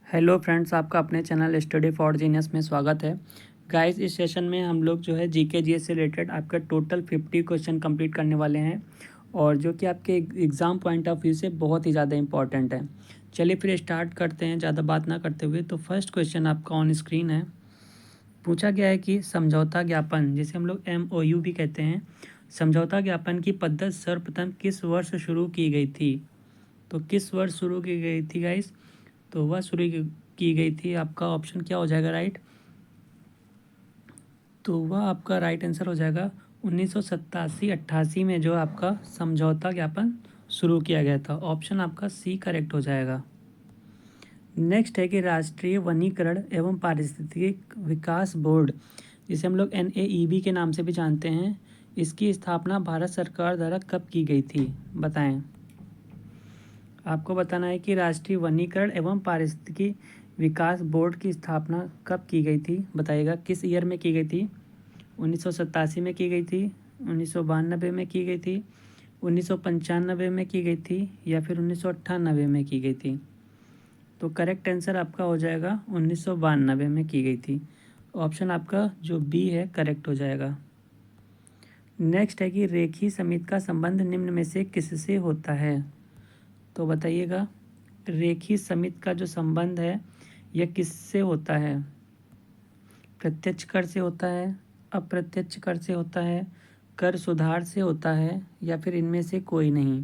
Hello friends, आपका अपने channel study for genius में स्वागत है। गाइस, इस सेशन में हम लोग जो है जीके जीएस से रिलेटेड आपका टोटल 50 क्वेश्चन कंप्लीट करने वाले हैं और जो कि आपके एग्ज़ाम पॉइंट ऑफ व्यू से बहुत ही ज़्यादा इंपॉर्टेंट है। चलिए फिर स्टार्ट करते हैं ज़्यादा बात ना करते हुए। तो फर्स्ट क्वेश्चन आपका ऑन स्क्रीन है। पूछा गया है कि समझौता ज्ञापन, जिसे हम लोग MOU भी कहते हैं, समझौता ज्ञापन की पद्धति सर्वप्रथम किस वर्ष शुरू की गई थी? तो किस वर्ष शुरू की गई थी गाइस? तो वह शुरू की गई थी, आपका ऑप्शन क्या हो जाएगा राइट? तो वह आपका राइट आंसर हो जाएगा 1987-88 में जो आपका समझौता ज्ञापन शुरू किया गया था। ऑप्शन आपका सी करेक्ट हो जाएगा। नेक्स्ट है कि राष्ट्रीय वनीकरण एवं पारिस्थितिक विकास बोर्ड, जिसे हम लोग NAEB के नाम से भी जानते हैं, इसकी स्थापना भारत सरकार द्वारा कब की गई थी? बताएं। आपको बताना है कि राष्ट्रीय वनीकरण एवं पारिस्थितिकी विकास बोर्ड की स्थापना कब की गई थी। बताइएगा किस ईयर में की गई थी? 1987 में की गई थी, 1992 में की गई थी, 1995 में की गई थी या फिर 1998 में की गई थी? तो करेक्ट आंसर आपका हो जाएगा 1992 में की गई थी। ऑप्शन आपका जो बी है करेक्ट हो जाएगा। नेक्स्ट है कि रेखी समिति का संबंध निम्न में से किससे होता है? तो बताइएगा रेखी समिति का जो संबंध है यह किससे होता है? प्रत्यक्ष कर से होता है, अप्रत्यक्ष कर से होता है, कर सुधार से होता है या फिर इनमें से कोई नहीं?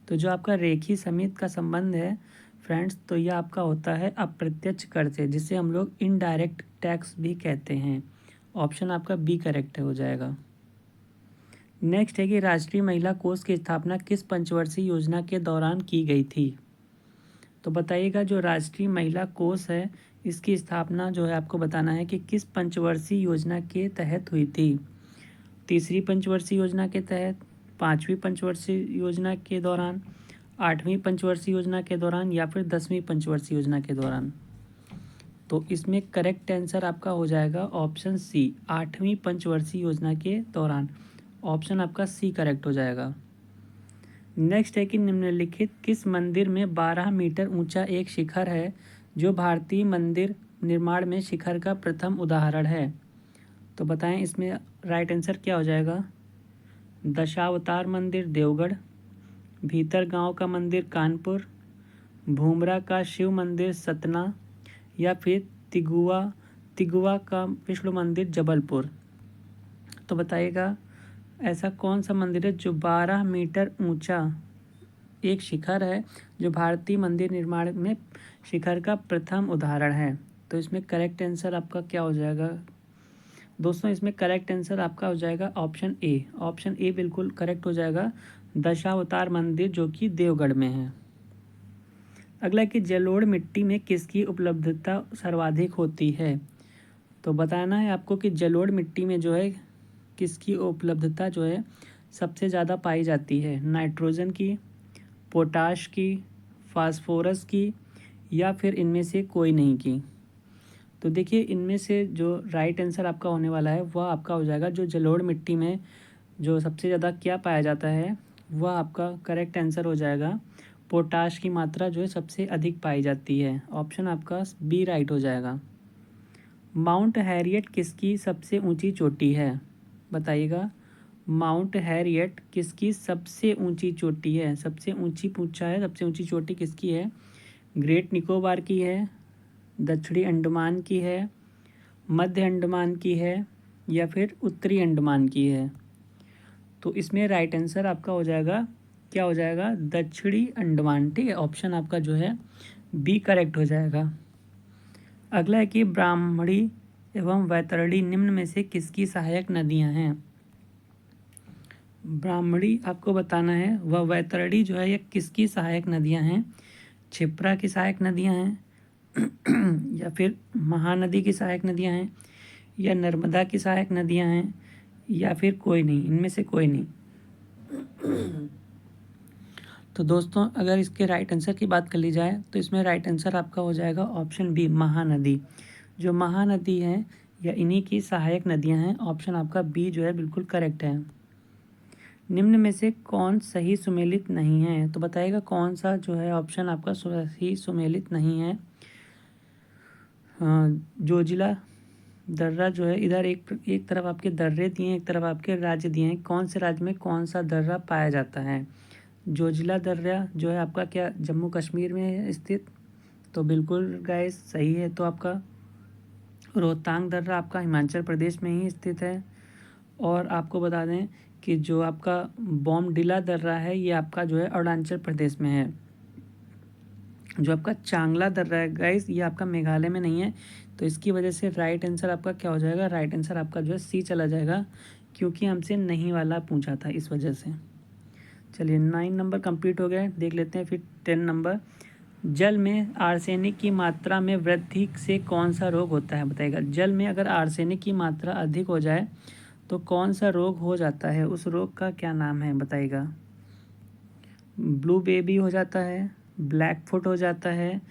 तो जो आपका रेखी समिति का संबंध है फ्रेंड्स, तो यह आपका होता है अप्रत्यक्ष कर से, जिसे हम लोग इनडायरेक्ट टैक्स भी कहते हैं। ऑप्शन आपका बी करेक्ट हो जाएगा। नेक्स्ट है कि राष्ट्रीय महिला कोष की स्थापना किस पंचवर्षीय योजना के दौरान की गई थी? तो बताइएगा जो राष्ट्रीय महिला कोष है इसकी स्थापना जो है आपको बताना है कि किस पंचवर्षीय योजना के तहत हुई थी। तीसरी पंचवर्षीय योजना के तहत, पांचवी पंचवर्षीय योजना के दौरान, आठवीं पंचवर्षीय योजना के दौरान या फिर 10वीं पंचवर्षीय योजना के दौरान? तो इसमें करेक्ट आंसर आपका हो जाएगा ऑप्शन सी, आठवीं पंचवर्षीय योजना के दौरान। ऑप्शन आपका सी करेक्ट हो जाएगा। नेक्स्ट है कि निम्नलिखित किस मंदिर में 12 मीटर ऊंचा एक शिखर है जो भारतीय मंदिर निर्माण में शिखर का प्रथम उदाहरण है? तो बताएं इसमें राइट आंसर क्या हो जाएगा? दशावतार मंदिर देवगढ़, भीतर गांव का मंदिर कानपुर, भूमरा का शिव मंदिर सतना या फिर तिगुआ का विष्णु मंदिर जबलपुर? तो बताइएगा ऐसा कौन सा मंदिर है जो 12 मीटर ऊंचा एक शिखर है जो भारतीय मंदिर निर्माण में शिखर का प्रथम उदाहरण है? तो इसमें करेक्ट आंसर आपका क्या हो जाएगा दोस्तों? इसमें करेक्ट आंसर आपका हो जाएगा ऑप्शन ए। ऑप्शन ए बिल्कुल करेक्ट हो जाएगा, दशावतार मंदिर जो कि देवगढ़ में है। अगला कि जलोढ़ मिट्टी में किसकी उपलब्धता सर्वाधिक होती है? तो बताना है आपको कि जलोढ़ मिट्टी में जो है किसकी उपलब्धता जो है सबसे ज़्यादा पाई जाती है। नाइट्रोजन की, पोटाश की, फास्फोरस की या फिर इनमें से कोई नहीं की? तो देखिए इनमें से जो राइट आंसर आपका होने वाला है वह आपका हो जाएगा जो जलोढ़ मिट्टी में जो सबसे ज़्यादा क्या पाया जाता है वह आपका करेक्ट आंसर हो जाएगा पोटाश की मात्रा जो है सबसे अधिक पाई जाती है। ऑप्शन आपका बी राइट हो जाएगा। माउंट हैरियट किसकी सबसे ऊंची चोटी है? बताइएगा माउंट हैरियट किसकी सबसे ऊंची चोटी है? सबसे ऊंची पूछा है, सबसे ऊंची चोटी किसकी है? ग्रेट निकोबार की है, दक्षिणी अंडमान की है, मध्य अंडमान की है या फिर उत्तरी अंडमान की है? तो इसमें राइट आंसर आपका हो जाएगा क्या हो जाएगा? दक्षिणी अंडमान। ठीक है, ऑप्शन आपका जो है बी करेक्ट हो जाएगा। अगला है कि ब्राह्मणी एवं वैतरणी निम्न में से किसकी सहायक नदियां हैं? ब्राह्मणी आपको बताना है, वह वैतरणी जो है ये किसकी सहायक नदियां हैं? क्षिप्रा की सहायक नदियां हैं या फिर महानदी की सहायक नदियां हैं या नर्मदा की सहायक नदियां हैं या फिर कोई नहीं, इनमें से कोई नहीं? तो दोस्तों अगर इसके राइट आंसर की बात कर ली जाए तो इसमें राइट आंसर आपका हो जाएगा ऑप्शन बी, महानदी। जो महानदी है या इन्हीं की सहायक नदियां हैं। ऑप्शन आपका बी जो है बिल्कुल करेक्ट है। निम्न में से कौन सही सुमेलित नहीं है? तो बताइएगा कौन सा जो है ऑप्शन आपका सही सुमेलित नहीं है? जोजिला दर्रा जो है, इधर एक तरफ आपके दर्रे दिए हैं, एक तरफ आपके राज्य दिए हैं। कौन से राज्य में कौन सा दर्रा पाया जाता है? जोजिला दर्रा जो है आपका क्या जम्मू कश्मीर में है स्थित? तो बिल्कुल गाइस सही है। तो आपका रोहतांग दर्रा आपका हिमाचल प्रदेश में ही स्थित है। और आपको बता दें कि जो आपका बॉमडिला दर्रा है ये आपका जो है अरुणाचल प्रदेश में है। जो आपका चांगला दर्रा है गाइस ये आपका मेघालय में नहीं है। तो इसकी वजह से राइट आंसर आपका क्या हो जाएगा? राइट आंसर आपका जो है सी चला जाएगा, क्योंकि हमसे नहीं वाला पूछा था इस वजह से। चलिए 9 नंबर कंप्लीट हो गए। देख लेते हैं फिर 10 नंबर। जल में आर्सेनिक की मात्रा में वृद्धि से कौन सा रोग होता है? बताइएगा। जल में अगर आर्सेनिक की मात्रा अधिक हो जाए तो कौन सा रोग हो जाता है? उस रोग का क्या नाम है? बताइएगा। ब्लू बेबी हो जाता है, ब्लैक फुट हो जाता है,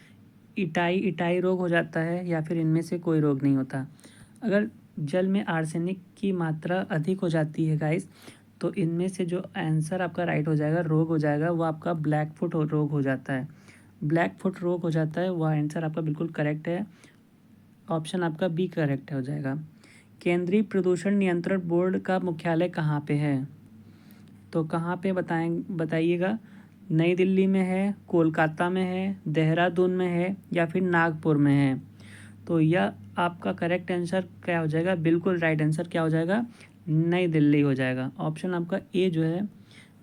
इटाई रोग हो जाता है, या फिर इनमें से कोई रोग नहीं होता। अगर जल में आर्सेनिक की मात्रा अधिक हो जाती है गाइस, तो इनमें से जो आंसर आपका राइट हो जाएगा, रोग हो जाएगा, वो आपका ब्लैक फुट रोग हो जाता है। ब्लैक फुट रोग हो जाता है, वह आंसर आपका बिल्कुल करेक्ट है। ऑप्शन आपका बी करेक्ट हो जाएगा। केंद्रीय प्रदूषण नियंत्रण बोर्ड का मुख्यालय कहाँ पे है? तो कहाँ पे बताइएगा। नई दिल्ली में है, कोलकाता में है, देहरादून में है, या फिर नागपुर में है? तो यह आपका करेक्ट आंसर क्या हो जाएगा? बिल्कुल राइट आंसर क्या हो जाएगा? नई दिल्ली हो जाएगा। ऑप्शन आपका ए जो है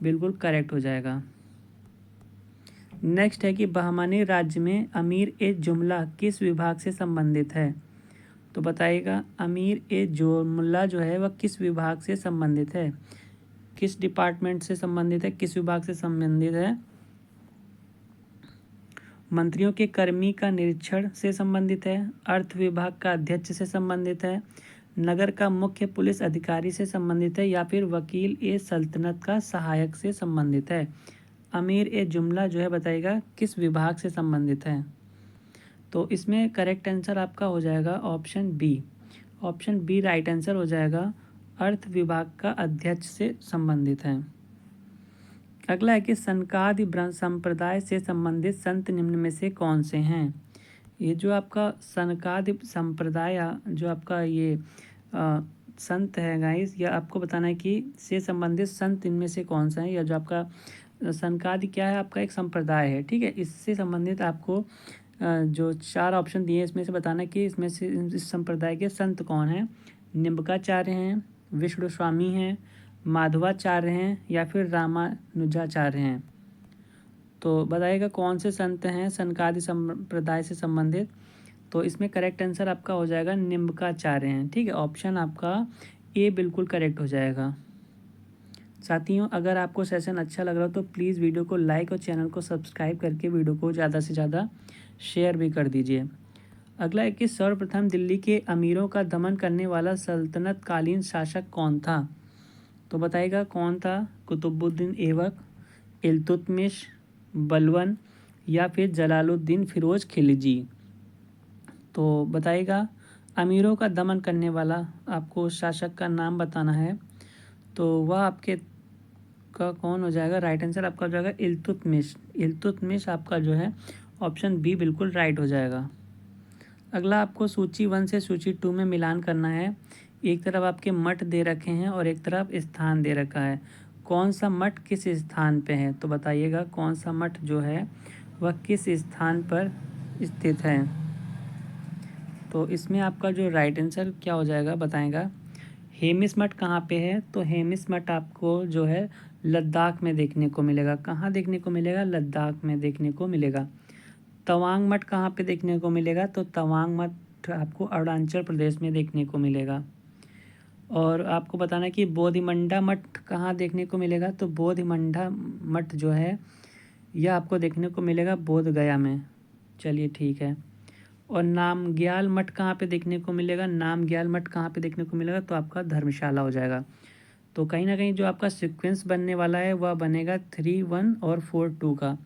बिल्कुल करेक्ट हो जाएगा। नेक्स्ट है कि बहमानी राज्य में अमीर ए जुमला किस विभाग से संबंधित है? तो बताइएगा। अमीर ए जुमला जो है वह किस विभाग से संबंधित है? किस डिपार्टमेंट से संबंधित है? किस विभाग से संबंधित है? मंत्रियों के कर्मी का निरीक्षण से संबंधित है, अर्थ विभाग का अध्यक्ष से संबंधित है, नगर का मुख्य पुलिस अधिकारी से संबंधित है, या फिर वकील ए सल्तनत का सहायक से संबंधित है? अमीर ए जुमला जो है बताइएगा किस विभाग से संबंधित है? तो इसमें करेक्ट आंसर आपका हो जाएगा option B. Option B right answer हो जाएगा, अर्थ विभाग का अध्यक्ष से संबंधित है। अगला है कि सनकादि संप्रदाय से संबंधित संत निम्न में से कौन से हैं? ये जो आपका सनकादि संप्रदाय जो आपका ये संत है गाइस, यह आपको बताना है कि से संबंधित संत इनमें से कौन सा है। या जो आपका सनकादि क्या है? आपका एक संप्रदाय है, ठीक है। इससे संबंधित आपको जो 4 ऑप्शन दिए इसमें से बताना है कि इसमें से इस संप्रदाय के संत कौन हैं। निम्बकाचार्य हैं, विष्णु स्वामी हैं, माधवाचार्य हैं, या फिर रामानुजाचार्य हैं? तो बताइएगा कौन से संत हैं सनकादि संप्रदाय से संबंधित? तो इसमें करेक्ट आंसर आपका हो जाएगा निम्बकाचार्य हैं, ठीक है। ऑप्शन आपका ए बिल्कुल करेक्ट हो जाएगा। साथियों, अगर आपको सेशन अच्छा लग रहा हो तो प्लीज़ वीडियो को लाइक और चैनल को सब्सक्राइब करके वीडियो को ज़्यादा से ज़्यादा शेयर भी कर दीजिए। अगला है कि सर्वप्रथम दिल्ली के अमीरों का दमन करने वाला सल्तनत कालीन शासक कौन था? तो बताइएगा कौन था? कुतुबुद्दीन ऐबक, इल्तुतमिश, बलबन, या फिर जलालुद्दीन फिरोज खिलजी? तो बताइएगा अमीरों का दमन करने वाला आपको शासक का नाम बताना है। तो वह आपके का कौन हो जाएगा? राइट आंसर आपका हो जाएगा इल्तुतमिश। इल्तुतमिश आपका जो है ऑप्शन बी बिल्कुल राइट हो जाएगा। अगला आपको सूची 1 से सूची 2 में मिलान करना है। एक तरफ आपके मठ दे रखे हैं और एक तरफ स्थान दे रखा है। कौन सा मठ किस स्थान पे है? तो बताइएगा कौन सा मठ जो है वह किस स्थान पर स्थित है? तो इसमें आपका जो राइट आंसर क्या हो जाएगा बताएगा। हेमिस मठ कहाँ पे है? तो हेमिस मठ आपको जो है लद्दाख में देखने को मिलेगा। कहाँ देखने को मिलेगा? लद्दाख में देखने को मिलेगा। तवांग मठ कहाँ पे देखने को मिलेगा? तो तवांग मठ आपको अरुणाचल प्रदेश में देखने को मिलेगा। और आपको बताना है कि बोधिमंडा मठ कहाँ देखने को मिलेगा? तो बोधिमंडा मठ जो है यह आपको देखने को मिलेगा बोध गया में। चलिए ठीक है। और नामग्याल मठ कहाँ पे देखने को मिलेगा? नामग्याल मठ कहाँ पे देखने को मिलेगा? तो आपका धर्मशाला हो जाएगा। तो कहीं ना कहीं जो आपका सीक्वेंस बनने वाला है वह बनेगा 3-1 और 4-2 का।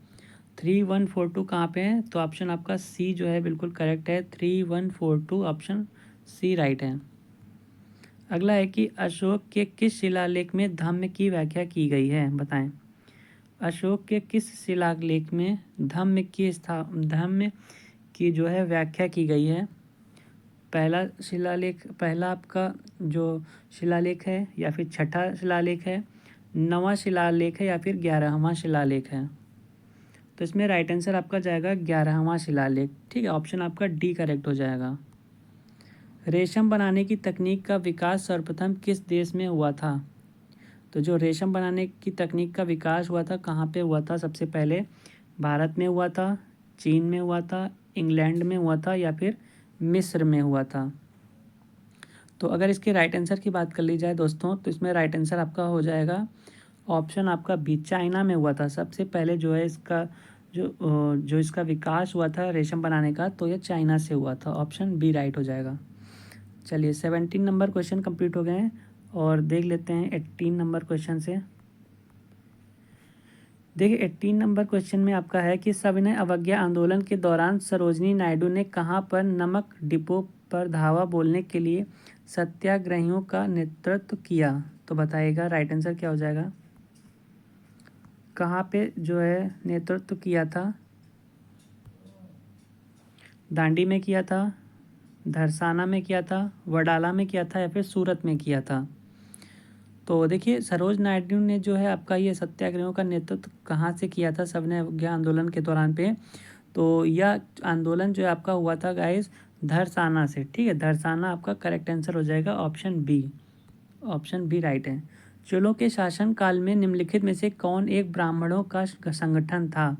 3-1-4-2 कहाँ पे है? तो ऑप्शन आपका सी जो है बिल्कुल करेक्ट है। 3-1-4-2 ऑप्शन सी राइट है। अगला है कि अशोक के किस शिलालेख में धम्म की व्याख्या की गई है? बताएं। अशोक के किस शिलालेख में धम्म की जो है व्याख्या की गई है? पहला आपका जो शिलालेख है या फिर छठा शिलालेख है, 9वां शिलालेख है या फिर 11वां शिलालेख है। तो इसमें राइट आंसर आपका जाएगा 11वां शिलालेख। ठीक है, ऑप्शन आपका डी करेक्ट हो जाएगा। रेशम बनाने की तकनीक का विकास सर्वप्रथम किस देश में हुआ था? तो जो रेशम बनाने की तकनीक का विकास हुआ था, कहाँ पे हुआ था? सबसे पहले भारत में हुआ था, चीन में हुआ था, इंग्लैंड में हुआ था या फिर मिस्र में हुआ था। तो अगर इसके राइट आंसर की बात कर ली जाए दोस्तों, तो इसमें राइट आंसर आपका हो जाएगा ऑप्शन आपका बी, चाइना में हुआ था। सबसे पहले जो है इसका जो इसका विकास हुआ था रेशम बनाने का, तो ये चाइना से हुआ था। ऑप्शन बी राइट हो जाएगा। चलिए 17 नंबर क्वेश्चन कंप्लीट हो गए हैं और देख लेते हैं 18 नंबर क्वेश्चन से। देखिए 18 नंबर क्वेश्चन में आपका है कि सविनय अवज्ञा आंदोलन के दौरान सरोजिनी नायडू ने कहाँ पर नमक डिपो पर धावा बोलने के लिए सत्याग्रहियों का नेतृत्व किया? तो बताइएगा राइट आंसर क्या हो जाएगा। कहाँ पे जो है नेतृत्व किया था? दांडी में किया था, धरसाना में किया था, वडाला में किया था या फिर सूरत में किया था? तो देखिए सरोज नायडू ने जो है आपका ये सत्याग्रहों का नेतृत्व कहाँ से किया था सविनय अवज्ञा आंदोलन के दौरान पे? तो यह आंदोलन जो है आपका हुआ था गाइस धरसाना से। ठीक है, धरसाना आपका करेक्ट आंसर हो जाएगा। Option B, option B right है। चोलों के शासन काल में निम्नलिखित में से कौन एक ब्राह्मणों का संगठन था?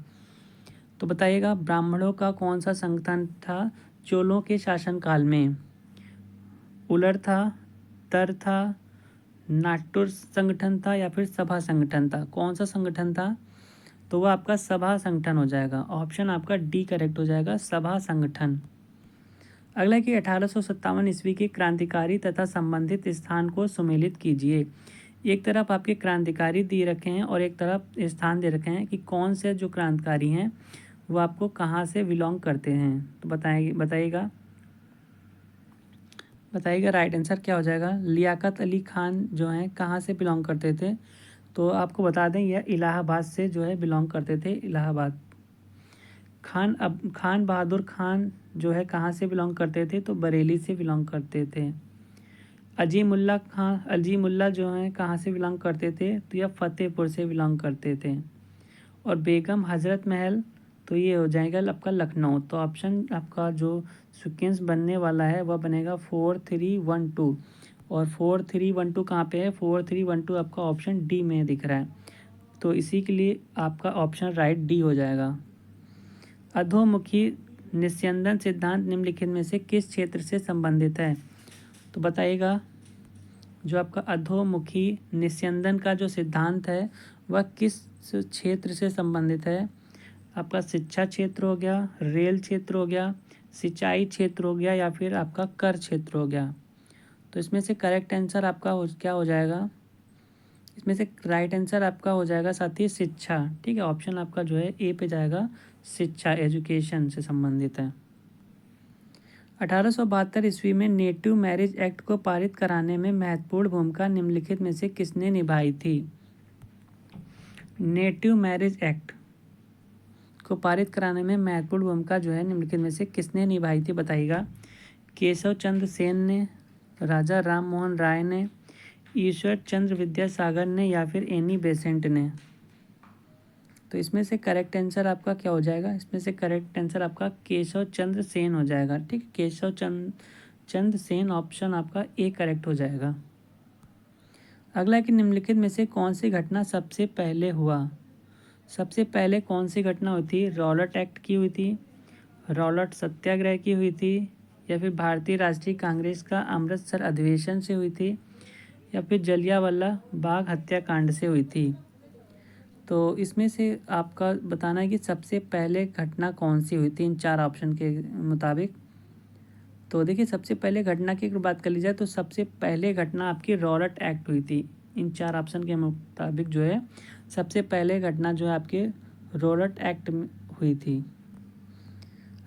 तो बताइएगा ब्राह्मणों का कौन सा संगठन था चोलों के शासन काल में? उलर था, तर था, नाट्युर संगठन था या फिर सभा संगठन था? कौन सा संगठन था? तो वह आपका सभा संगठन हो जाएगा। ऑप्शन आपका डी करेक्ट हो जाएगा, सभा संगठन। अगला कि 1857 ईस्वी के क्रांतिकारी तथा संबंधित स्थान को सुमेलित कीजिए। एक तरफ आपके क्रांतिकारी दे रखे हैं और एक तरफ स्थान दे रखे हैं कि कौन से जो क्रांतिकारी हैं वो आपको कहाँ से बिलोंग करते हैं। तो बताइएगा राइट आंसर क्या हो जाएगा। लियाकत अली खान जो हैं कहाँ से बिलोंग करते थे? तो आपको बता दें यह इलाहाबाद से जो है बिलोंग करते थे, इलाहाबाद। खान बहादुर खान जो है कहाँ से बिलोंग करते थे? तो बरेली से बिलोंग करते थे। अजीमुल्ला जो हैं कहाँ से बिलोंग करते थे? तो यह फतेहपुर से बिलोंग करते थे। और बेगम हजरत महल तो ये हो जाएगा आपका लखनऊ। तो ऑप्शन आपका जो सीक्वेंस बनने वाला है वह बनेगा 4312। और 4312 कहाँ पे है? 4312 आपका ऑप्शन डी में दिख रहा है, तो इसी के लिए आपका ऑप्शन राइट डी हो जाएगा। अधोमुखी निस्यंदन सिद्धांत निम्नलिखित में से किस क्षेत्र से संबंधित है? तो बताइएगा जो आपका अधोमुखी निस्यंदन का जो सिद्धांत है वह किस क्षेत्र से संबंधित है? आपका शिक्षा क्षेत्र हो गया, रेल क्षेत्र हो गया, सिंचाई क्षेत्र हो गया या फिर आपका कर क्षेत्र हो गया? तो इसमें से करेक्ट आंसर आपका क्या हो जाएगा? इसमें से राइट आंसर आपका हो जाएगा साथी शिक्षा। ठीक है, ऑप्शन आपका जो है ए पे जाएगा, शिक्षा, एजुकेशन से संबंधित है। 1872 ईस्वी में नेटिव मैरिज एक्ट को पारित कराने में महत्वपूर्ण भूमिका निम्नलिखित में से किसने निभाई थी? नेटिव मैरिज एक्ट को पारित कराने में महत्वपूर्ण भूमिका जो है निम्नलिखित में से किसने निभाई थी? बताइएगा। केशव चंद्र सेन ने, राजा राम मोहन राय ने, ईश्वर चंद्र विद्यासागर ने या फिर एनी बेसेंट ने? तो इसमें से करेक्ट आंसर आपका क्या हो जाएगा? इसमें से करेक्ट आंसर आपका केशव चंद्र सेन हो जाएगा। ठीक, केशव चंद्र सेन, ऑप्शन आपका ए करेक्ट हो जाएगा। अगला कि निम्नलिखित में से कौन सी घटना सबसे पहले हुआ? सबसे पहले कौन सी घटना हुई थी? रॉलेट एक्ट की हुई थी, रॉलेट सत्याग्रह की हुई थी या फिर भारतीय राष्ट्रीय कांग्रेस का अमृतसर अधिवेशन से हुई थी या फिर जलियांवाला बाग हत्याकांड से हुई थी? तो इसमें से आपका बताना है कि सबसे पहले घटना कौन सी हुई थी इन चार ऑप्शन के मुताबिक। तो देखिए सबसे पहले घटना की अगर बात कर ली जाए तो सबसे पहले घटना आपकी रॉलेट एक्ट हुई थी। इन चार ऑप्शन के मुताबिक जो है सबसे पहले घटना जो है आपके रॉलेट एक्ट में हुई थी।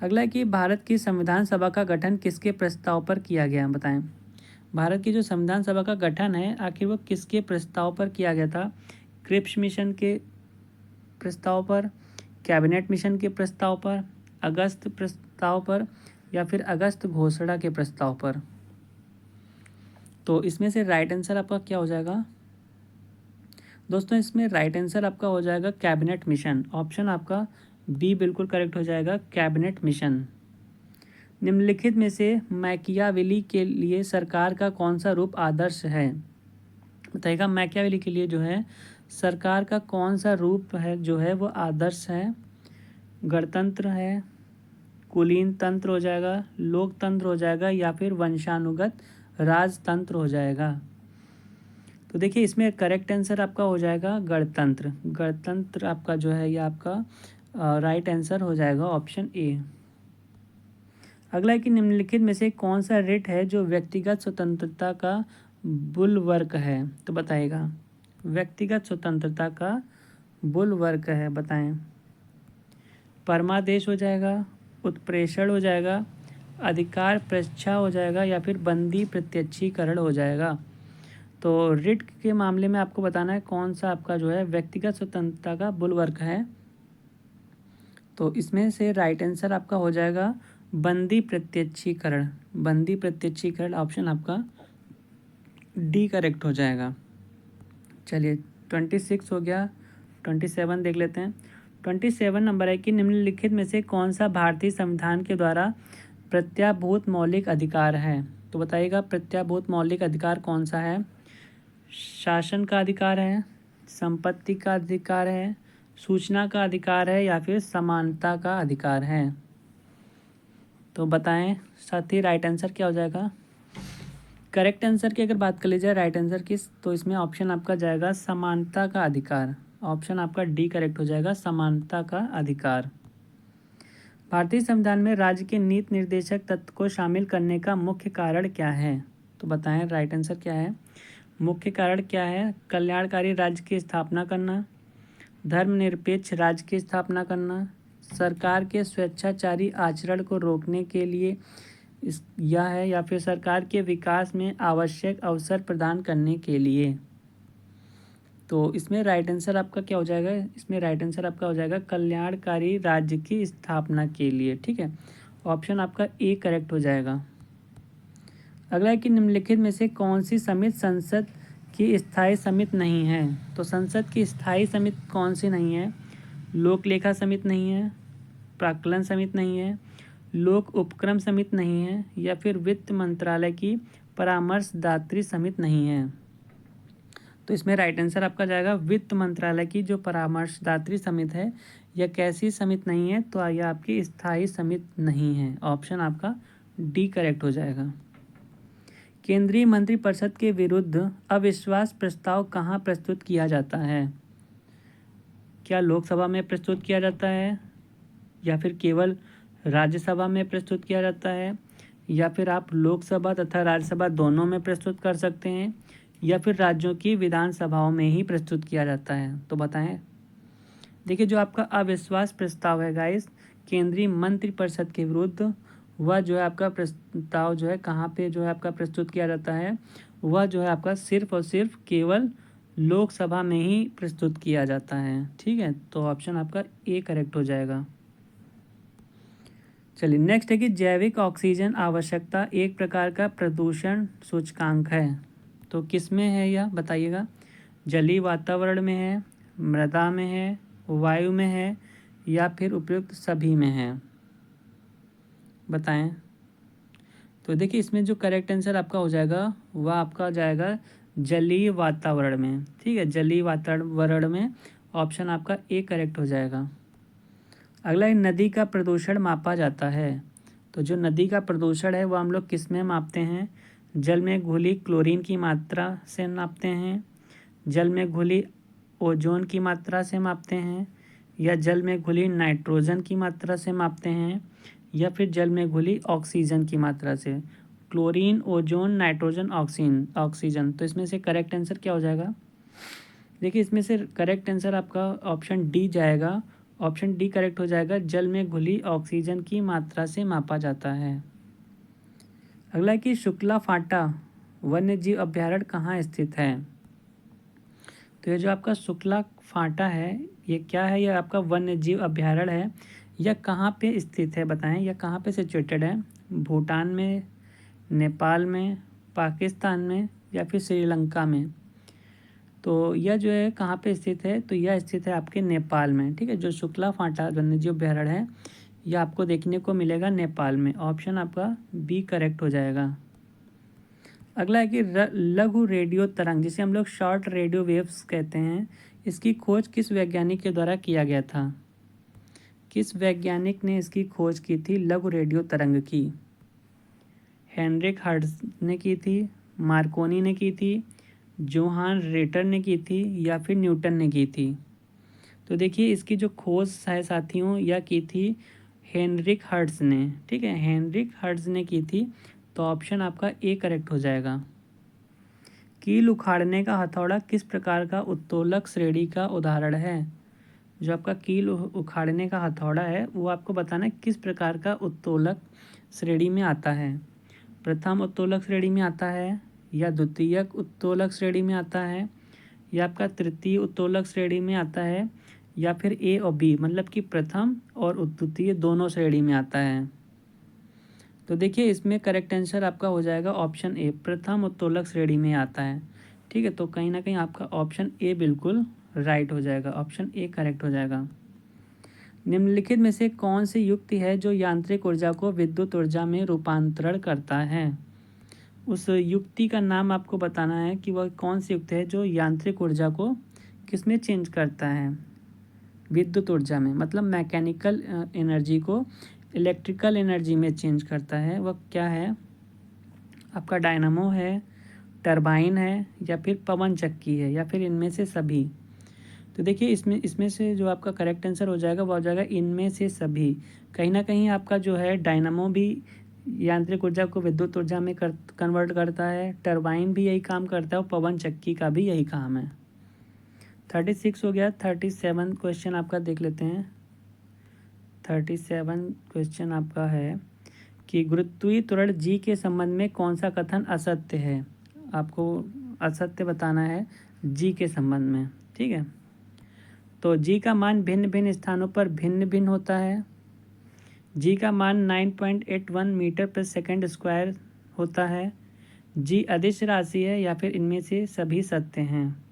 अगला है कि भारत की संविधान सभा का गठन किसके प्रस्ताव पर किया गया? बताएं। भारत की जो संविधान सभा का गठन है आखिर वो किसके प्रस्ताव पर किया गया था? क्रिप्स मिशन के प्रस्ताव पर, कैबिनेट मिशन के प्रस्ताव पर, अगस्त प्रस्ताव पर, या फिर अगस्त घोषणा के प्रस्ताव पर। तो इसमें से राइट आंसर आपका क्या हो जाएगा दोस्तों? इसमें राइट आंसर आपका हो जाएगा कैबिनेट मिशन। ऑप्शन आपका बी बिल्कुल करेक्ट हो जाएगा, कैबिनेट मिशन। निम्नलिखित में से मैकियावेली के लिए सरकार का कौन सा रूप आदर्श है? बताइएगा, मैकियावेली के लिए जो है सरकार का कौन सा रूप है जो है वो आदर्श है? गणतंत्र है, कुलीन तंत्र हो जाएगा, लोकतंत्र हो जाएगा, या फिर वंशानुगत राजतंत्र हो जाएगा। तो देखिए इसमें करेक्ट आंसर आपका हो जाएगा गणतंत्र। गणतंत्र आपका जो है ये आपका राइट आंसर हो जाएगा, ऑप्शन ए। अगला है कि निम्नलिखित में से कौन सा रिट है जो व्यक्तिगत स्वतंत्रता का बुलवर्क है? तो बताइएगा, व्यक्तिगत स्वतंत्रता का बुलवर्क है, बताएं। परमादेश हो जाएगा, उत्प्रेषण हो जाएगा, अधिकार परीक्षा हो जाएगा, या फिर बंदी प्रत्यक्षीकरण हो जाएगा। तो रिट के मामले में आपको बताना है कौन सा आपका जो है व्यक्तिगत स्वतंत्रता का बुलवर्क है। तो इसमें से राइट आंसर आपका हो जाएगा बंदी प्रत्यक्षीकरण। बंदी प्रत्यक्षीकरण ऑप्शन आपका डी करेक्ट हो जाएगा। चलिए 26 हो गया, 27 देख लेते हैं। 27 नंबर है कि निम्नलिखित में से कौन सा भारतीय संविधान के द्वारा प्रत्याभूत मौलिक अधिकार है? तो बताइएगा प्रत्याभूत मौलिक अधिकार कौन सा है? शासन का अधिकार है, संपत्ति का अधिकार है, सूचना का अधिकार है, या फिर समानता का अधिकार है? तो बताएं साथी, राइट आंसर क्या हो जाएगा? करेक्ट आंसर की अगर बात कर ली जाए राइट आंसर की, तो इसमें ऑप्शन आपका जाएगा समानता का अधिकार। ऑप्शन आपका डी करेक्ट हो जाएगा, समानता का अधिकार। भारतीय संविधान में राज्य के नीति निर्देशक तत्व को शामिल करने का मुख्य कारण क्या है? तो बताएं राइट आंसर क्या है? मुख्य कारण क्या है? कल्याणकारी राज्य की स्थापना करना, धर्मनिरपेक्ष राज्य की स्थापना करना, सरकार के स्वेच्छाचारी आचरण को रोकने के लिए यह है, या फिर सरकार के विकास में आवश्यक अवसर प्रदान करने के लिए। तो इसमें राइट आंसर आपका क्या हो जाएगा? इसमें राइट आंसर आपका हो जाएगा कल्याणकारी राज्य की स्थापना के लिए। ठीक है, ऑप्शन आपका ए करेक्ट हो जाएगा। अगला है कि निम्नलिखित में से कौन सी समिति संसद की स्थायी समिति नहीं है? तो संसद की स्थायी समिति कौन सी नहीं है? लोक लेखा समिति नहीं है, प्राक्कलन समिति नहीं है, लोक उपक्रम समिति नहीं है, या फिर वित्त मंत्रालय की परामर्शदात्री समिति नहीं है। तो इसमें राइट आंसर आपका जाएगा वित्त मंत्रालय की जो परामर्शदात्री समिति है, यह कैसी समिति नहीं है? तो यह आपकी स्थायी समिति नहीं है। ऑप्शन आपका डी करेक्ट हो जाएगा। केंद्रीय मंत्रिपरिषद के विरुद्ध अविश्वास प्रस्ताव कहाँ प्रस्तुत किया जाता है? क्या लोकसभा में प्रस्तुत किया जाता है, या फिर केवल राज्यसभा में प्रस्तुत किया जाता है, या फिर आप लोकसभा तथा राज्यसभा दोनों में प्रस्तुत कर सकते हैं, या फिर राज्यों की विधानसभाओं में ही प्रस्तुत किया जाता है? तो बताएं। देखिए जो आपका अविश्वास प्रस्ताव है गाइस केंद्रीय मंत्रिपरिषद के विरुद्ध, वह जो है आपका प्रस्ताव जो है कहाँ पे जो है आपका प्रस्तुत किया जाता है? वह जो है आपका सिर्फ और सिर्फ केवल लोकसभा में ही प्रस्तुत किया जाता है। ठीक है, तो ऑप्शन आपका ए करेक्ट हो जाएगा। चलिए नेक्स्ट है कि जैविक ऑक्सीजन आवश्यकता एक प्रकार का प्रदूषण सूचकांक है। तो किस में है यह बताइएगा? जलीय वातावरण में है, मृदा में है, वायु में है, या फिर उपयुक्त सभी में है? बताएं। तो देखिए इसमें जो करेक्ट आंसर आपका हो जाएगा वह आपका जाएगा जलीय वातावरण में। ठीक है, जलीय वातावरण में ऑप्शन आपका ए करेक्ट हो जाएगा। अगला है नदी का प्रदूषण मापा जाता है। तो जो नदी का प्रदूषण है वह हम लोग किस में मापते हैं? जल में घुली क्लोरीन की मात्रा से नापते हैं, जल में घुली ओजोन की मात्रा से मापते हैं, या जल में घुली नाइट्रोजन की मात्रा से मापते हैं, या फिर जल में घुली ऑक्सीजन की मात्रा से। Chlorine, ozone, nitrogen, oxygen. तो इसमें से करेक्ट आंसर क्या हो जाएगा? देखिए इसमें से करेक्ट आंसर आपका ऑप्शन डी जाएगा। ऑप्शन डी करेक्ट हो जाएगा, जल में घुली ऑक्सीजन की मात्रा से मापा जाता है। अगला है कि शुक्ला फाटा वन्य जीव अभ्यारण्य कहाँ स्थित है? तो ये जो आपका शुक्ला फाटा है ये क्या है? यह आपका वन्य जीव अभ्यारण्य है। यह कहाँ पे स्थित है बताएं? यह कहाँ पे सिचुएटेड है? भूटान में, नेपाल में, पाकिस्तान में या फिर श्रीलंका में। तो यह जो है कहाँ पे स्थित है, तो यह स्थित है आपके नेपाल में। ठीक है, जो शुक्ला फाटा वन्यजीव अभयारण्य है यह आपको देखने को मिलेगा नेपाल में। ऑप्शन आपका बी करेक्ट हो जाएगा। अगला है कि लघु रेडियो तरंग, जिसे हम लोग शॉर्ट रेडियो वेव्स कहते हैं, इसकी खोज किस वैज्ञानिक के द्वारा किया गया था? किस वैज्ञानिक ने इसकी खोज की थी लघु रेडियो तरंग की? हेनरिक हर्ट्ज ने की थी, मार्कोनी ने की थी, जोहान रेटर ने की थी या फिर न्यूटन ने की थी? तो देखिए इसकी जो खोज है साथियों यह की थी हेनरिक हर्ट्ज ने। ठीक है, हेनरिक हर्ट्ज ने की थी। तो ऑप्शन आपका ए करेक्ट हो जाएगा। कील उखाड़ने का हथौड़ा किस प्रकार का उत्तोलक श्रेणी का उदाहरण है? जो आपका कील उखाड़ने का हथौड़ा है वो आपको बताना है किस प्रकार का उत्तोलक श्रेणी में आता है। प्रथम उत्तोलक श्रेणी में आता है, या द्वितीयक उत्तोलक श्रेणी में आता है, या आपका तृतीय उत्तोलक श्रेणी में आता है, या फिर ए और बी मतलब कि प्रथम और द्वितीय दोनों श्रेणी में आता है? तो देखिए इसमें करेक्ट आंसर आपका हो जाएगा ऑप्शन ए, प्रथम उत्तोलक श्रेणी में आता है। ठीक है, तो कहीं ना कहीं आपका ऑप्शन ए बिल्कुल राइट हो जाएगा, ऑप्शन ए करेक्ट हो जाएगा। निम्नलिखित में से कौन सी युक्ति है जो यांत्रिक ऊर्जा को विद्युत ऊर्जा में रूपांतरण करता है? उस युक्ति का नाम आपको बताना है कि वह कौन सी युक्ति है जो यांत्रिक ऊर्जा को किस में चेंज करता है, विद्युत ऊर्जा में, मतलब मैकेनिकल एनर्जी को इलेक्ट्रिकल एनर्जी में चेंज करता है। वह क्या है? आपका डायनामो है, टरबाइन है, या फिर पवन चक्की है, या फिर इनमें से सभी? तो देखिए इसमें इसमें से जो आपका करेक्ट आंसर हो जाएगा वो हो जाएगा इनमें से सभी। कहीं ना कहीं आपका जो है डायनामो भी यांत्रिक ऊर्जा को विद्युत ऊर्जा में कन्वर्ट करता है, टरबाइन भी यही काम करता है और पवन चक्की का भी यही काम है। 36 हो गया। 37 क्वेश्चन आपका देख लेते हैं। 37 क्वेश्चन आपका है कि गुरुत्वीय त्वरण जी के संबंध में कौन सा कथन असत्य है? आपको असत्य बताना है जी के संबंध में। ठीक है, तो जी का मान भिन्न भिन्न स्थानों पर भिन्न भिन्न होता है। जी का मान 9.81 मीटर पर सेकंड स्क्वायर होता है। जी अदिश राशि है या फिर इनमें से सभी सत्य हैं?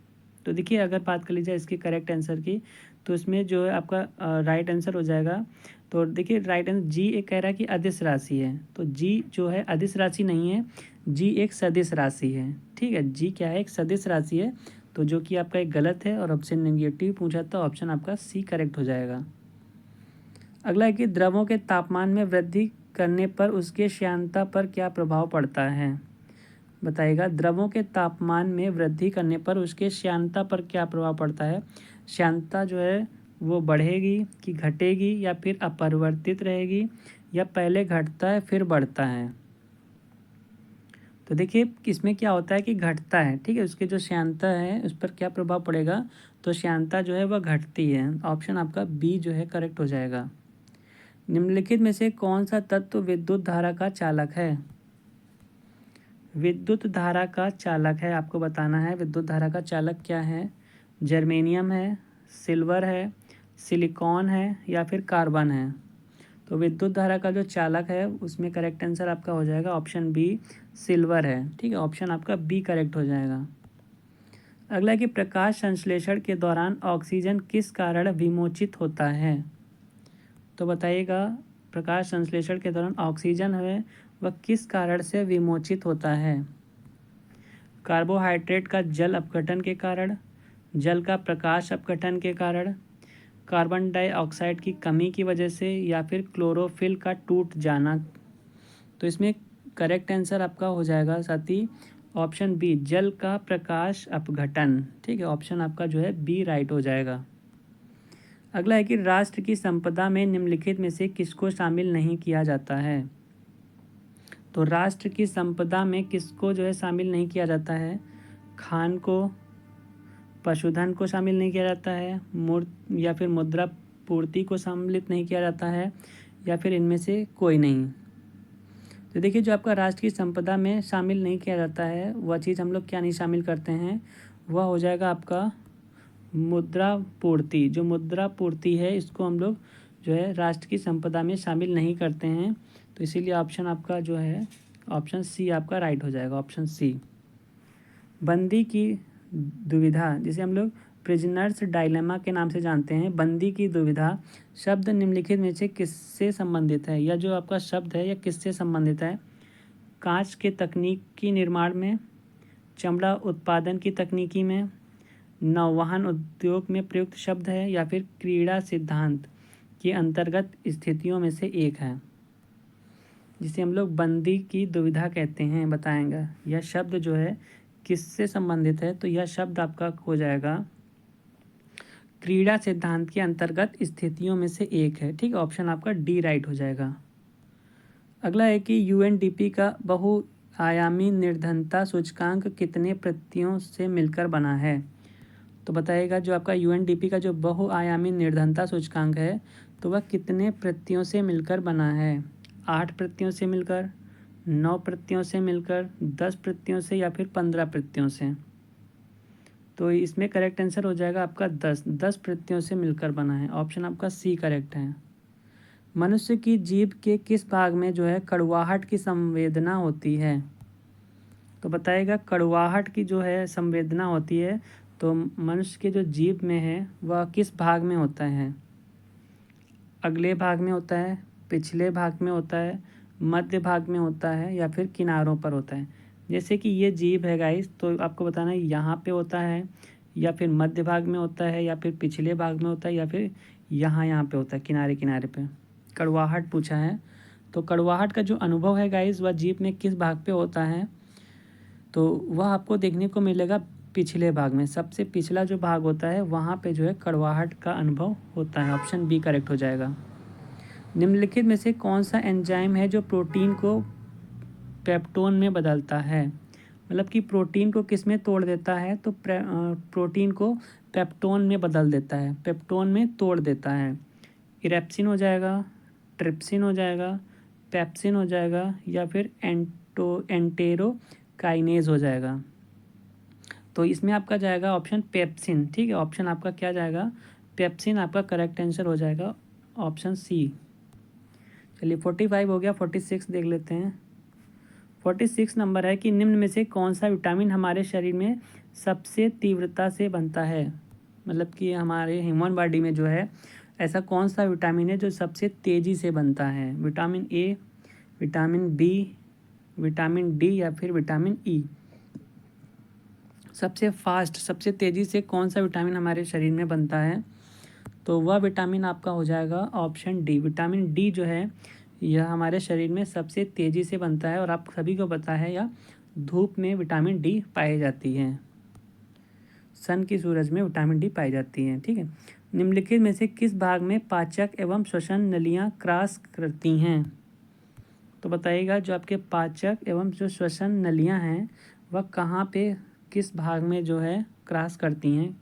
तो देखिए अगर बात कर लीजिए इसकी करेक्ट आंसर की, तो इसमें जो है आपका राइट आंसर हो जाएगा। तो देखिए राइट आंसर जी एक कह रहा है कि अदिश राशि है, तो जी जो है अदिश राशि नहीं है, जी एक सदिश राशि है। ठीक है, जी क्या है? एक सदिश राशि है। तो जो कि आपका एक गलत है और ऑप्शन नेगेटिव पूछा था, ऑप्शन आपका सी करेक्ट हो जाएगा। अगला है कि द्रवों के तापमान में वृद्धि करने पर उसके श्यानता पर क्या प्रभाव पड़ता है? बताइएगा, द्रवों के तापमान में वृद्धि करने पर उसके श्यानता पर क्या प्रभाव पड़ता है? श्यानता जो है वो बढ़ेगी कि घटेगी, या फिर अपरिवर्तित रहेगी, या पहले घटता है फिर बढ़ता है? तो देखिए इसमें क्या होता है कि घटता है। ठीक है, उसके जो श्यानता है उस पर क्या प्रभाव पड़ेगा? तो श्यानता जो है वह घटती है। ऑप्शन आपका बी जो है करेक्ट हो जाएगा। निम्नलिखित में से कौन सा तत्व विद्युत धारा का चालक है? विद्युत धारा का चालक है, आपको बताना है विद्युत धारा का चालक क्या है। जर्मेनियम है, सिल्वर है, सिलिकॉन है, या फिर कार्बन है? तो विद्युत धारा का जो चालक है उसमें करेक्ट आंसर आपका हो जाएगा ऑप्शन बी, सिल्वर है। ठीक है, ऑप्शन आपका बी करेक्ट हो जाएगा। अगला है कि प्रकाश संश्लेषण के दौरान ऑक्सीजन किस कारण विमोचित होता है? तो बताइएगा, प्रकाश संश्लेषण के दौरान ऑक्सीजन है वह किस कारण से विमोचित होता है? कार्बोहाइड्रेट का जल अपघटन के कारण, जल का प्रकाश अपघटन के कारण, कार्बन डाइऑक्साइड की कमी की वजह से, या फिर क्लोरोफिल का टूट जाना? तो इसमें करेक्ट आंसर आपका हो जाएगा साथी ऑप्शन बी, जल का प्रकाश अपघटन। ठीक है, ऑप्शन आपका जो है बी राइट हो जाएगा। अगला है कि राष्ट्र की संपदा में निम्नलिखित में से किसको शामिल नहीं किया जाता है? तो राष्ट्र की संपदा में किसको जो है शामिल नहीं किया जाता है? खान को, पशुधन को शामिल नहीं किया जाता है, या फिर मुद्रा पूर्ति को सम्मिलित नहीं किया जाता है, या फिर इनमें से कोई नहीं? तो देखिए जो आपका राष्ट्र की संपदा में शामिल नहीं किया जाता है वह चीज़ हम लोग क्या नहीं शामिल करते हैं, वह हो जाएगा आपका मुद्रा पूर्ति। जो मुद्रा पूर्ति है इसको हम लोग जो है राष्ट्र की संपदा में शामिल नहीं करते हैं। तो इसीलिए ऑप्शन आपका जो है ऑप्शन सी आपका राइट हो जाएगा, ऑप्शन सी। बंदी की दुविधा, जिसे हम लोग प्रिजनर्स डायलेमा के नाम से जानते हैं, बंदी की दुविधा शब्द निम्नलिखित में से किससे संबंधित है? या जो आपका शब्द है यह किससे संबंधित है? कांच के तकनीकी निर्माण में, चमड़ा उत्पादन की तकनीकी में, नौवहन उद्योग में प्रयुक्त शब्द है, या फिर क्रीड़ा सिद्धांत के अंतर्गत स्थितियों में से एक है, जिसे हम लोग बंदी की दुविधा कहते हैं। बताएंगे यह शब्द जो है किससे संबंधित है? तो यह शब्द आपका हो जाएगा क्रीड़ा सिद्धांत के अंतर्गत स्थितियों में से एक है। ठीक है, ऑप्शन आपका डी राइट हो जाएगा। अगला है कि यूएनडीपी का बहुआयामी निर्धनता सूचकांक कितने प्रतियों से मिलकर बना है? तो बताइएगा जो आपका यूएनडीपी का जो बहुआयामी निर्धनता सूचकांक है तो वह कितने प्रतियों से मिलकर बना है? 8 प्रतियों से मिलकर, 9 प्रतियों से मिलकर, 10 प्रतियों से, या फिर 15 प्रतियों से? तो इसमें करेक्ट आंसर हो जाएगा आपका 10 प्रतियों से मिलकर बना है। ऑप्शन आपका सी करेक्ट है। मनुष्य की जीभ के किस भाग में जो है कड़वाहट की संवेदना होती है? तो बताइएगा कड़वाहट की जो है संवेदना होती है तो मनुष्य के जो जीभ में है वह किस भाग में होता है? अगले भाग में होता है, पिछले भाग में होता है, मध्य भाग में होता है, या फिर किनारों पर होता है? जैसे कि ये जीभ है गाइस, तो आपको बताना है यहाँ पे होता है, या फिर मध्य भाग में होता है, या फिर पिछले भाग में होता है, या फिर यहाँ पे होता है किनारे किनारे पे। कड़वाहट पूछा है, तो कड़वाहट का जो अनुभव है गाइस वह जीभ में किस भाग पे होता है? तो वह आपको देखने को मिलेगा पिछले भाग में। सबसे पिछला जो भाग होता है वहाँ पे जो है कड़वाहट का अनुभव होता है। ऑप्शन बी करेक्ट हो जाएगा। निम्नलिखित में से कौन सा एंजाइम है जो प्रोटीन को पेप्टोन में बदलता है? मतलब कि प्रोटीन को किस में तोड़ देता है? तो प्रोटीन को पेप्टोन में बदल देता है, पेप्टोन में तोड़ देता है। इरेप्सिन हो जाएगा, ट्रिप्सिन हो जाएगा, पेप्सिन हो जाएगा, या फिर एंटेरोकाइनेज हो जाएगा? तो इसमें आपका जाएगा ऑप्शन पेप्सिन। ठीक है, ऑप्शन आपका क्या जाएगा? पेप्सिन आपका करेक्ट आंसर हो जाएगा, ऑप्शन सी। चलिए 45 हो गया, 46 देख लेते हैं। 46 नंबर है कि निम्न में से कौन सा विटामिन हमारे शरीर में सबसे तीव्रता से बनता है? मतलब कि हमारे ह्यूमन बॉडी में जो है ऐसा कौन सा विटामिन है जो सबसे तेज़ी से बनता है? Vitamin A, vitamin B, vitamin D, या फिर विटामिन ई? सबसे फास्ट, सबसे तेज़ी से कौन सा विटामिन हमारे शरीर में बनता है? तो वह विटामिन आपका हो जाएगा ऑप्शन डी। विटामिन डी जो है यह हमारे शरीर में सबसे तेज़ी से बनता है, और आप सभी को पता है या धूप में विटामिन डी पाई जाती है, सन की सूरज में विटामिन डी पाई जाती है। ठीक है, निम्नलिखित में से किस भाग में पाचक एवं श्वसन नलियाँ क्रॉस करती हैं? तो बताइएगा जो आपके पाचक एवं जो श्वसन नलियाँ हैं वह कहाँ पे, किस भाग में जो है क्रॉस करती हैं?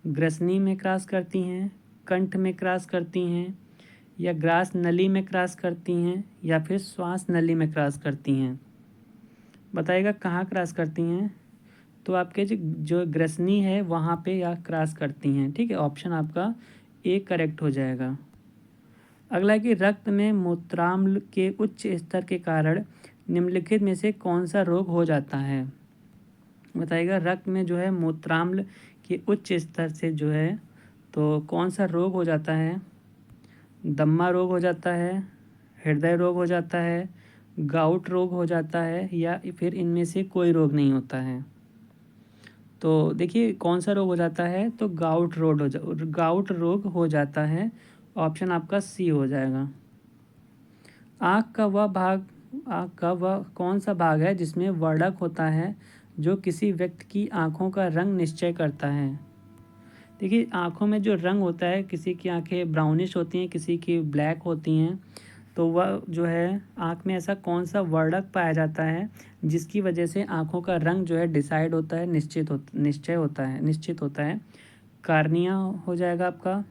ग्रसनी में क्रॉस करती हैं, कंठ में क्रॉस करती हैं, या ग्रास नली में क्रॉस करती हैं, या फिर श्वास नली में क्रॉस करती हैं? बताइएगा कहाँ क्रॉस करती हैं? तो आपके जो ग्रसनी है वहाँ पे या क्रॉस करती हैं। ठीक है, ऑप्शन आपका ए करेक्ट हो जाएगा। अगला है कि रक्त में मूत्राम्ल के उच्च स्तर के कारण निम्नलिखित में से कौन सा रोग हो जाता है? बताइएगा रक्त में जो है मूत्राम्ल के उच्च स्तर से जो है तो कौन सा रोग हो जाता है? दम्मा रोग हो जाता है, हृदय रोग हो जाता है, गाउट रोग हो जाता है, या फिर इनमें से कोई रोग नहीं होता है? तो देखिए कौन सा रोग हो जाता है? तो गाउट रोग हो जाता है। ऑप्शन आपका सी हो जाएगा। आँख का वह कौन सा भाग है जिसमें वर्णक होता है जो किसी व्यक्ति की आँखों का रंग निश्चय करता है? देखिए आँखों में जो रंग होता है, किसी की आँखें ब्राउनिश होती हैं, किसी की ब्लैक होती हैं, तो वह जो है आँख में ऐसा कौन सा वर्णक पाया जाता है जिसकी वजह से आँखों का रंग जो है डिसाइड होता है, निश्चित होता है? कार्निया हो जाएगा आपका,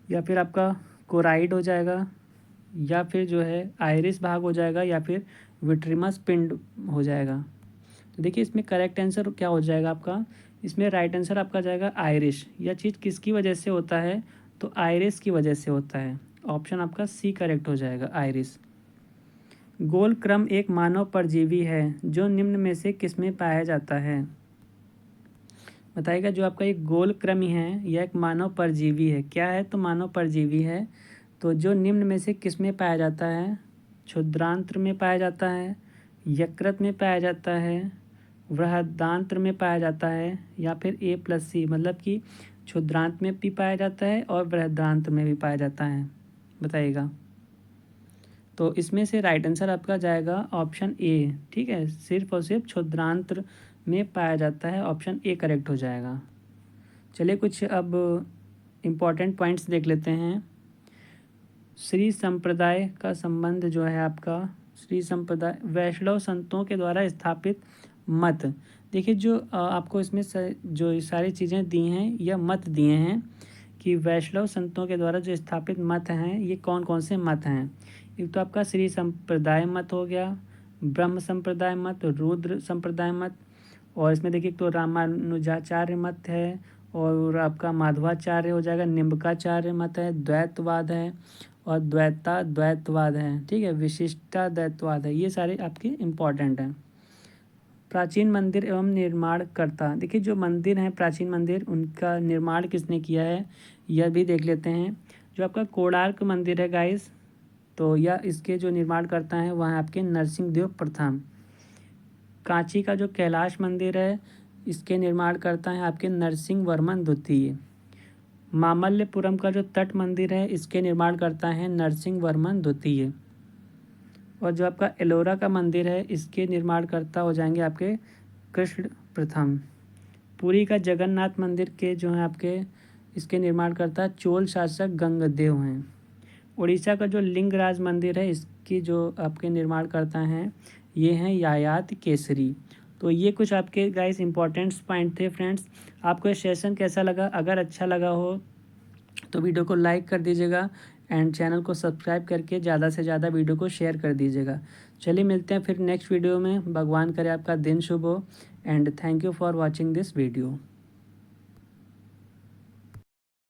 या फिर आपका कोराइड हो जाएगा, या फिर जो है आइरिस भाग हो जाएगा, या फिर विट्रिमस पिंड हो जाएगा? तो देखिए इसमें करेक्ट आंसर क्या हो जाएगा आपका? इसमें राइट आंसर आपका जाएगा आइरिश। यह चीज़ किसकी वजह से होता है? तो आइरिस की वजह से होता है। ऑप्शन आपका सी करेक्ट हो जाएगा, आयरिस। गोल क्रम एक मानव परजीवी है जो निम्न में से किसमें पाया जाता है? बताइएगा। जो आपका एक गोल क्रम है यह एक मानव परजीवी है। क्या है? तो मानव परजीवी है। तो जो निम्न में से किसमें पाया जाता है? क्षुद्रांत्र में पाया जाता है, यकृत में पाया जाता है, बृहदांत्र में पाया जाता है, या फिर A+C, मतलब कि क्षुद्रांत में भी पाया जाता है और बृहदांत्र में भी पाया जाता है। बताइएगा। तो इसमें से राइट आंसर आपका जाएगा ऑप्शन ए। ठीक है, सिर्फ और सिर्फ क्षुद्रांत्र में पाया जाता है, ऑप्शन ए करेक्ट हो जाएगा। चलिए कुछ अब इम्पॉर्टेंट पॉइंट्स देख लेते हैं। श्री संप्रदाय का संबंध जो है आपका, श्री संप्रदाय वैष्णव संतों के द्वारा स्थापित मत। देखिए जो आपको इसमें जो सारी चीज़ें दी हैं यह मत दिए हैं कि वैष्णव संतों के द्वारा जो स्थापित मत हैं ये कौन कौन से मत हैं। एक तो आपका श्री संप्रदाय मत हो गया, ब्रह्म संप्रदाय मत, रुद्र संप्रदाय मत, और इसमें देखिए तो रामानुजाचार्य मत है, और आपका माधवाचार्य हो जाएगा, निम्बकाचार्य मत है, द्वैतवाद है, और द्वैतवाद है। ठीक है, विशिष्टा द्वैतवाद है। ये सारे आपके इम्पॉर्टेंट हैं। प्राचीन मंदिर एवं निर्माणकर्ता। देखिए जो मंदिर हैं प्राचीन मंदिर, उनका निर्माण किसने किया है यह भी देख लेते हैं। जो आपका कोणार्क मंदिर है गाइस, तो यह इसके जो निर्माण करता है वह आपके नरसिंहदेव प्रथम। कांची का जो कैलाश मंदिर है इसके निर्माण करता है आपके नरसिंह वर्मन द्वितीय। मामल्लपुरम का जो तट मंदिर है इसके निर्माण करता है नरसिंह वर्मन द्वितीय। और जो आपका एलोरा का मंदिर है इसके निर्माणकर्ता हो जाएंगे आपके कृष्ण प्रथम। पुरी का जगन्नाथ मंदिर के जो हैं आपके इसके निर्माणकर्ता चोल शासक गंगदेव हैं। उड़ीसा का जो लिंगराज मंदिर है इसकी जो आपके निर्माणकर्ता हैं ये हैं यायाति केसरी। तो ये कुछ आपके गाइस इंपॉर्टेंट पॉइंट थे फ्रेंड्स। आपको ये सेशन कैसा लगा? अगर अच्छा लगा हो तो वीडियो को लाइक कर दीजिएगा एंड चैनल को सब्सक्राइब करके ज़्यादा से ज़्यादा वीडियो को शेयर कर दीजिएगा। चलिए मिलते हैं फिर नेक्स्ट वीडियो में। भगवान करे आपका दिन शुभ हो and thank you for watching this video.